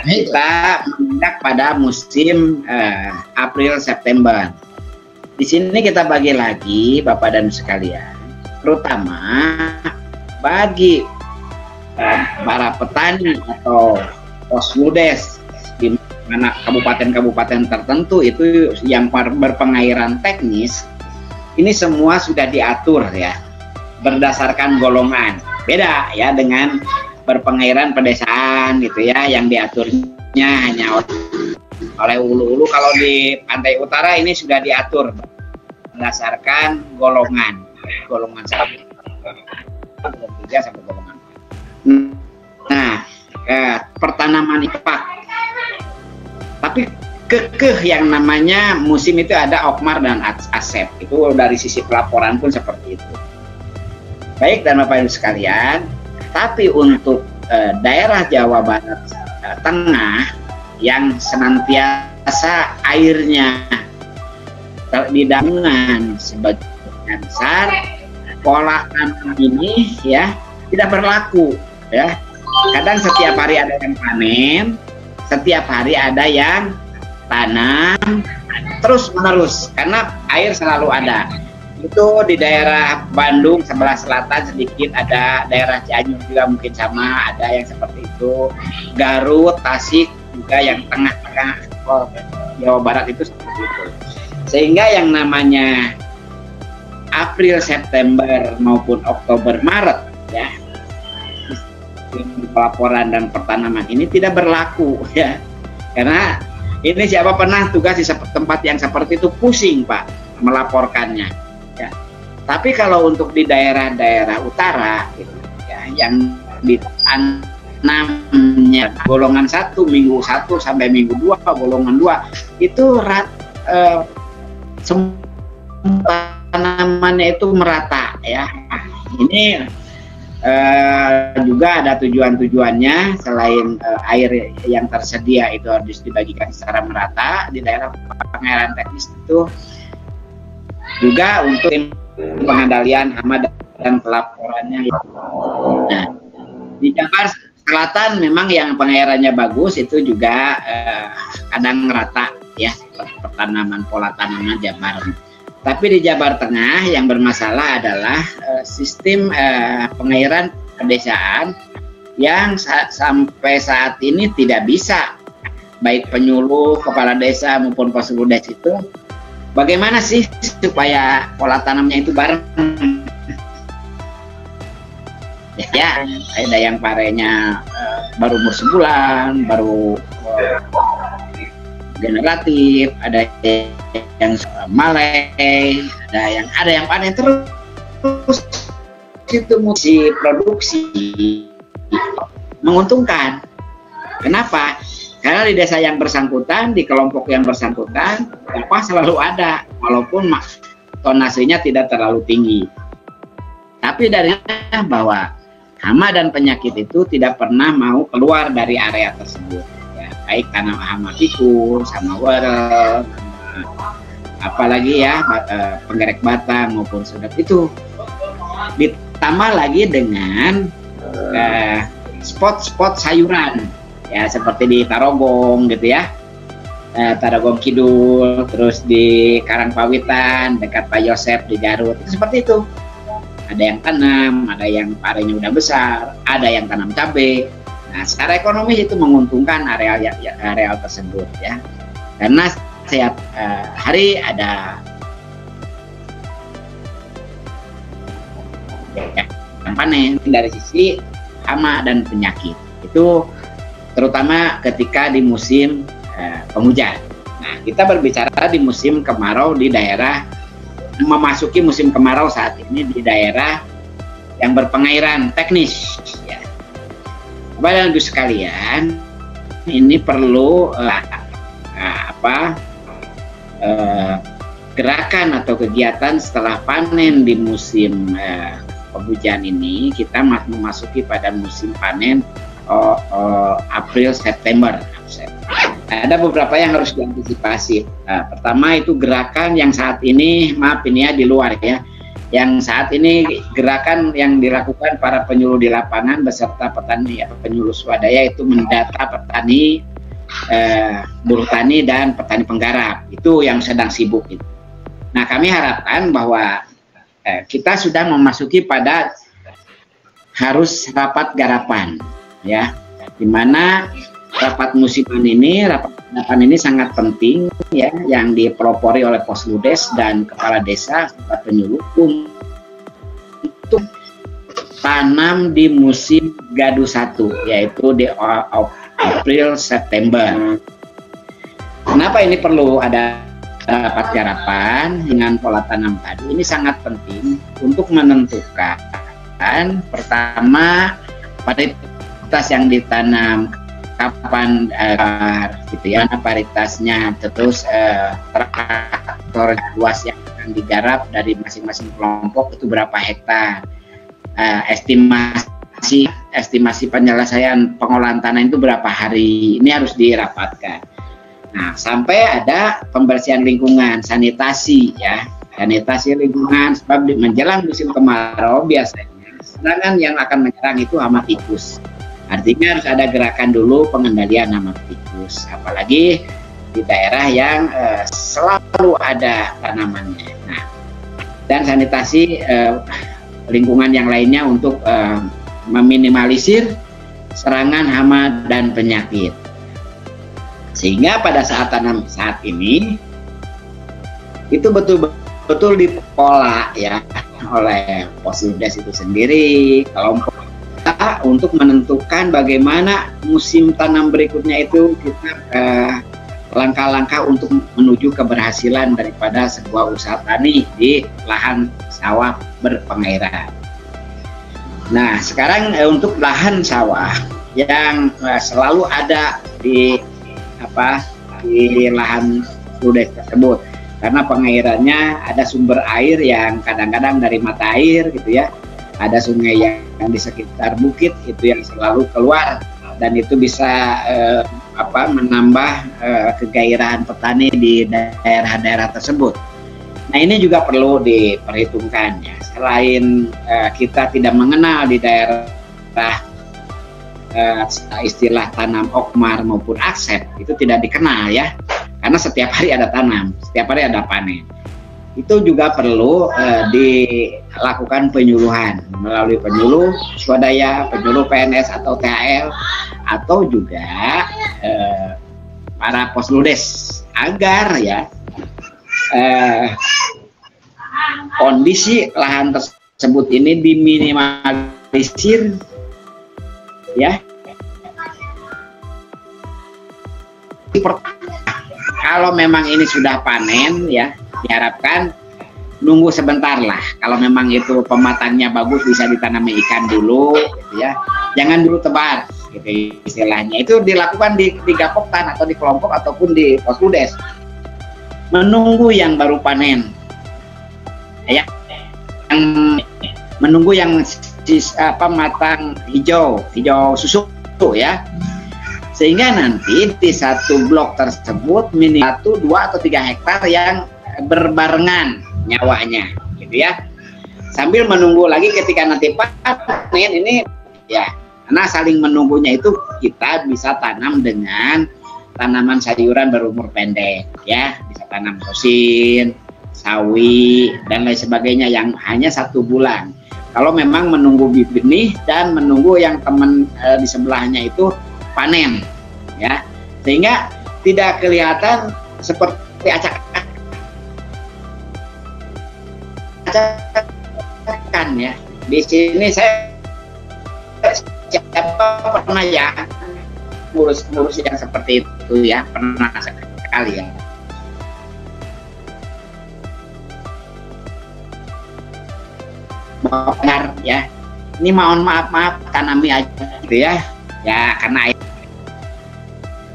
kita menginjak pada musim April September. Di sini kita bagi lagi Bapak dan sekalian, terutama bagi para petani atau posludes di mana kabupaten-kabupaten tertentu itu yang berpengairan teknis, ini semua sudah diatur ya berdasarkan golongan. Beda ya dengan berpengairan pedesaan gitu ya, yang diaturnya hanya oleh ulu-ulu. Kalau di pantai utara ini sudah diatur berdasarkan golongan 1, golongan 3 sampai golongan 4. Nah, pertanaman IPAK. Tapi kekeh yang namanya musim itu ada Okmar dan Asep. Itu dari sisi pelaporan pun seperti itu. Baik dan Bapak Ibu sekalian, tapi untuk daerah Jawa Barat Tengah yang senantiasa airnya didangan sebagian besar, pola tanam ini ya tidak berlaku ya. Kadang setiap hari ada yang panen, setiap hari ada yang tanam terus menerus karena air selalu ada. Itu di daerah Bandung sebelah selatan sedikit, ada daerah Cianjur juga mungkin sama, ada yang seperti itu. Garut, Tasik juga yang tengah-tengah Jawa Barat itu seperti itu. Sehingga yang namanya April, September maupun Oktober, Maret ya, pelaporan dan pertanaman ini tidak berlaku ya. Karena ini siapa pernah tugas di tempat yang seperti itu pusing Pak melaporkannya. Ya. Tapi kalau untuk di daerah-daerah utara gitu, ya, yang ditanamnya golongan 1 minggu 1 sampai minggu 2, golongan 2 itu tanamannya itu merata ya. Ini juga ada tujuannya selain air yang tersedia itu harus dibagikan secara merata di daerah pengairan teknis itu, juga untuk pengendalian hama dan pelaporannya. Nah, di Jabar Selatan memang yang pengairannya bagus itu juga kadang rata ya pertanaman, pola tanaman Jabar. Tapi di Jabar Tengah yang bermasalah adalah sistem pengairan pedesaan yang sampai saat ini tidak bisa, baik penyuluh, kepala desa maupun posludes itu bagaimana sih supaya pola tanamnya itu bareng? Ya, ada yang parenya baru umur sebulan, baru generatif, ada yang malai, ada yang panen terus. Itu musim produksi menguntungkan. Kenapa? Karena di desa yang bersangkutan, di kelompok yang bersangkutan, upah selalu ada, walaupun tonasenya tidak terlalu tinggi. Tapi dari bahwa hama dan penyakit itu tidak pernah mau keluar dari area tersebut. Ya, baik karena hama tikus, hama werel, apalagi ya penggerek batang maupun sedap itu. Ditambah lagi dengan spot-spot sayuran. Ya seperti di Tarogong gitu ya, Tarogong Kidul, terus di Karangpawitan dekat Pak Yosep di Garut, itu seperti itu. Ada yang tanam, ada yang parenya udah besar, ada yang tanam cabai. Nah secara ekonomi itu menguntungkan areal tersebut ya, karena setiap hari ada yang panen. Dari sisi hama dan penyakit itu terutama ketika di musim penghujan. Nah, kita berbicara di musim kemarau di daerah memasuki musim kemarau saat ini di daerah yang berpengairan teknis. Ya. Bapak Ibu sekalian, ini perlu gerakan atau kegiatan setelah panen di musim penghujan ini. Kita memasuki pada musim panen April September. Ada beberapa yang harus diantisipasi. Pertama itu gerakan yang saat ini, maaf ini ya di luar ya, yang saat ini gerakan yang dilakukan para penyuluh di lapangan beserta petani ya, penyuluh swadaya itu mendata petani buruh tani dan petani penggarap. Itu yang sedang sibuk. Nah, kami harapkan bahwa kita sudah memasuki pada harus rapat garapan, ya, di mana rapat musiman ini, rapat garapan ini sangat penting, ya, yang dipelopori oleh Posludes dan kepala desa serta penyuluh untuk tanam di musim gadu 1, yaitu di April September. Kenapa ini perlu ada rapat garapan dengan pola tanam tadi? Ini sangat penting untuk menentukan pertama varietas yang ditanam, kapan gitu ya, varietasnya, terus traktor luas yang akan digarap dari masing-masing kelompok itu berapa hektar, estimasi penyelesaian pengolahan tanah itu berapa hari, ini harus dirapatkan. Nah, sampai ada pembersihan lingkungan, sanitasi, ya, sanitasi lingkungan, sebab menjelang musim kemarau biasanya serangan yang akan menyerang itu hama tikus. Artinya harus ada gerakan dulu pengendalian hama tikus, apalagi di daerah yang selalu ada tanamannya. Nah, dan sanitasi lingkungan yang lainnya untuk meminimalisir serangan hama dan penyakit. Sehingga pada saat tanam saat ini itu betul-betul dipola, ya, oleh Posludes itu sendiri, kelompok kita, untuk menentukan bagaimana musim tanam berikutnya itu kita langkah-langkah untuk menuju keberhasilan daripada sebuah usaha tani di lahan sawah berpengairan. Nah, sekarang untuk lahan sawah yang selalu ada di lahan Posludes tersebut, karena pengairannya ada sumber air yang kadang-kadang dari mata air gitu ya, ada sungai yang di sekitar bukit itu yang selalu keluar, dan itu bisa menambah kegairahan petani di daerah-daerah tersebut. Nah, ini juga perlu diperhitungkan, ya. Selain kita tidak mengenal di daerah istilah tanam okmar maupun aksep, itu tidak dikenal, ya, karena setiap hari ada tanam, setiap hari ada panen. Itu juga perlu dilakukan penyuluhan melalui penyuluh swadaya, penyuluh PNS atau THL, atau juga para Posludes, agar, ya, kondisi lahan tersebut ini diminimalisir, ya. Kalau memang ini sudah panen, ya, diharapkan nunggu sebentar lah. Kalau memang itu pematangnya bagus, bisa ditanami ikan dulu, gitu ya. Jangan dulu tebar, gitu istilahnya. Itu dilakukan di Gapoktan atau di kelompok ataupun di Posludes. Menunggu yang baru panen, ya, yang menunggu yang matang hijau susu, ya. Sehingga nanti di satu blok tersebut minimal 1, 2 atau 3 hektar yang berbarengan nyawanya, gitu ya. Sambil menunggu lagi ketika nanti panen ini, ya, karena saling menunggunya itu kita bisa tanam dengan tanaman sayuran berumur pendek, ya, bisa tanam sosin, sawi, dan lain sebagainya yang hanya 1 bulan. Kalau memang menunggu benih dan menunggu yang teman di sebelahnya itu panen, ya, sehingga tidak kelihatan seperti acak-acakan, ya. Di sini saya siapa pernah, ya, ngurus yang seperti itu, ya, pernah sekali, ya. Benar, ya, ini mohon maaf tanami aja, gitu ya, karena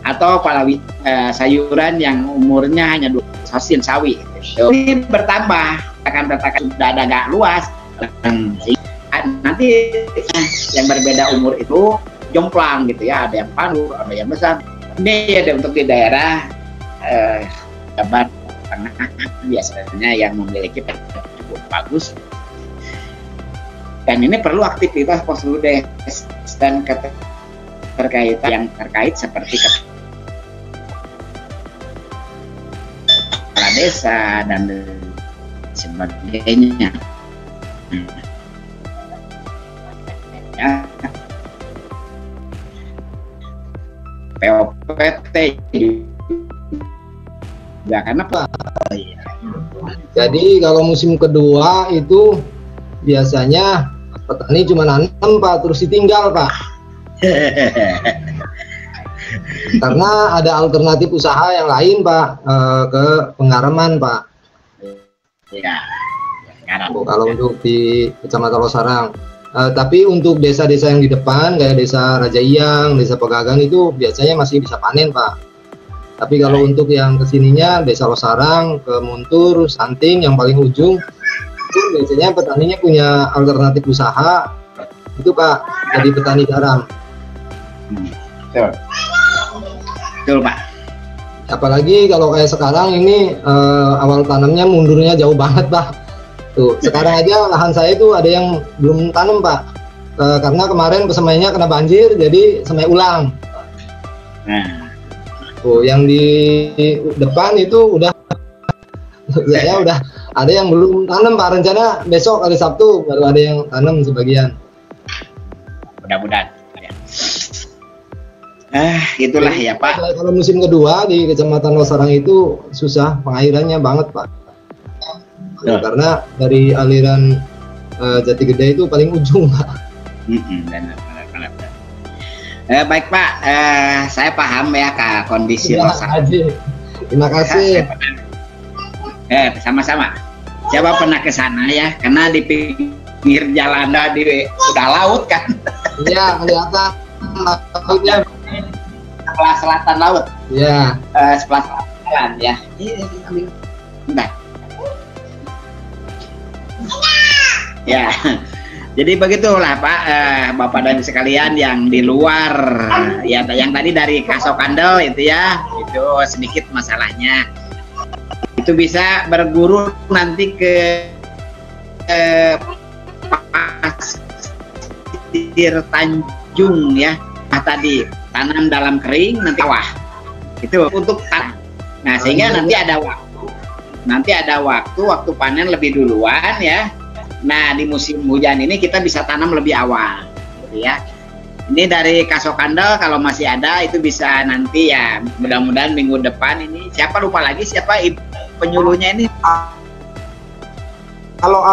atau apalagi sayuran yang umurnya hanya 2 sosin sawi, gitu. Ini bertambah, akan sudah ada agak luas, nanti yang berbeda umur itu jomplang, gitu ya, ada yang panur, ada yang besar. Ini ada untuk di daerah Jabar Tengah biasanya yang memiliki cukup bagus. Dan ini perlu aktivitas Posludes dan terkait yang terkait seperti desa dan sebagainya. Ya. POPT juga karena jadi kalau musim kedua itu biasanya petani cuma nanam Pak, terus ditinggal Pak. Karena ada alternatif usaha yang lain Pak, ke penggaraman Pak. Ya, Kalau untuk di Kecamatan Losarang. Tapi untuk desa-desa yang di depan kayak desa Raja Iyang, desa Pegagan itu biasanya masih bisa panen Pak. Tapi kalau untuk yang kesininya desa Losarang, ke Muntur, Santing yang paling ujung itu biasanya petaninya punya alternatif usaha itu Pak, jadi petani garam. Betul. Betul Pak. Apalagi kalau kayak sekarang ini awal tanamnya mundurnya jauh banget Pak. Tuh, sekarang aja lahan saya itu ada yang belum tanam Pak, karena kemarin pesemaiannya kena banjir, jadi semai ulang. Nah, Tuh, yang di depan itu udah, saya udah ada yang belum tanam Pak. Rencana besok hari Sabtu baru ada yang tanam sebagian. mudah-mudahan. Itulah ya Pak. Kalau musim kedua di Kecamatan Losarang itu susah pengairannya banget Pak. Karena dari aliran Jati Gede itu paling ujung Pak. Benar. Baik Pak, saya paham ya kondisi Losarang. Terima kasih. Sama-sama. Coba pernah ke sana ya, karena di pinggir jalan udah laut kan. Iya, kelihatan lautnya. Sebelah selatan laut. Iya. Sebelah selatan jalan ya. Bentar. Ya, jadi begitulah Pak, Bapak dan sekalian yang di luar, ya yang tadi dari Kasokandel itu ya, itu sedikit masalahnya. Itu bisa berguru nanti ke Pasir Tanjung ya, tadi tanam dalam kering nanti wah itu untuk tanam. Nah sehingga nanti ada waktu panen lebih duluan ya. Nah di musim hujan ini kita bisa tanam lebih awal gitu ya. Ini dari Kasokandel kalau masih ada itu bisa nanti ya, mudah-mudahan minggu depan ini siapa lupa lagi siapa penyuluhnya ini. Kalau